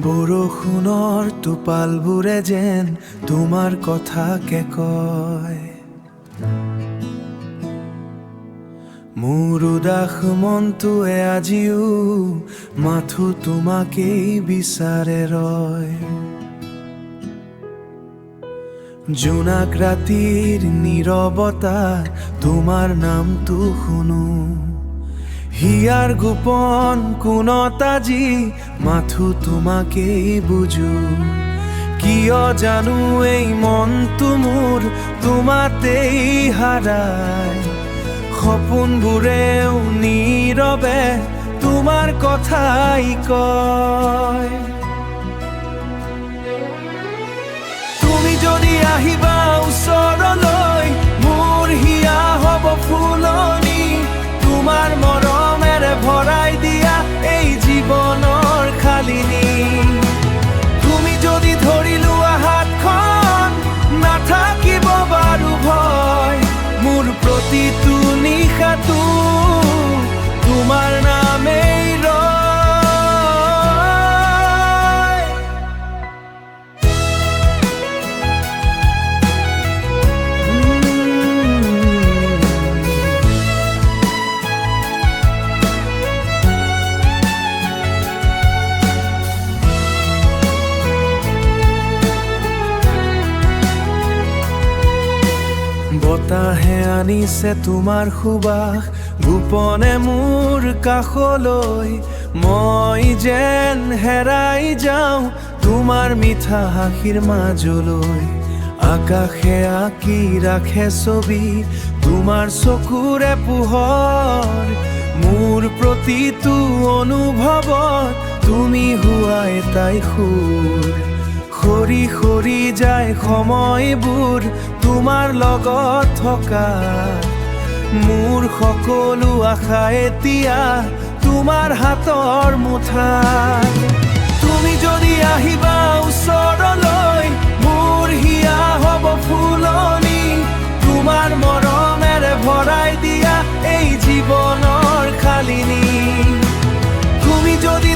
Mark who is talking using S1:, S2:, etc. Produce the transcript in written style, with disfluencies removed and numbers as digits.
S1: বৰষুণৰ টোপালবোৰে যেন তোমাৰ কথাকে কয়, মোৰ উদাস মনটোৱে আজিও মাথো তোমাকেই বিচাৰে ৰয়। জোনাক ৰাতিৰ নীৰৱতা তোমাৰ নামটো শুনো, হিয়াৰ গোপন কোণত আজি মাথো তোমাকেই বুজো। কিয় জানো এই মনটো মোৰ তোমাতেই হাৰায়, সপোনবোৰেও নীৰৱে তোমাৰ কথাই কয়। তুমি যদি আহিবা ওচৰলৈ, মোৰ হিয়া হ'ব ফুলনি, তোমাৰ মৰমেৰে ভৰাই দিয়া এই জীৱনৰ খালিনি। তুমি যদি ধৰি লোৱা হাতখন, নাথাকিব বাৰু ভয়, মোৰ প্ৰতিটো নিশাটো তোমাৰ নামেই ৰয়। বতাহে আনিছে তোমাৰ সুবাস গোপনে মোৰ কাষলৈ, মই যেন হেৰাই যাওঁ তোমাৰ মিঠা হাঁহিৰ মাজলৈ। আকাশে আঁকি ৰাখে ছবি তোমাৰ চকুৰে পোহৰ, মোৰ প্ৰতিটো অনুভৱত তুমি হোৱা এটাই সুৰ। সৰি সৰি যায় সময়বোৰ তোমাৰ লগত থকা, মোৰ সকলো আশা এতিয়া তোমাৰ হাতৰ মুঠাত। তুমি যদি আহিবা ওচৰলৈ, মোৰ হিয়া হ'ব ফুলনি, তোমাৰ মৰমেৰে ভৰাই দিয়া এই জীৱনৰ খালিনি। তুমি যদি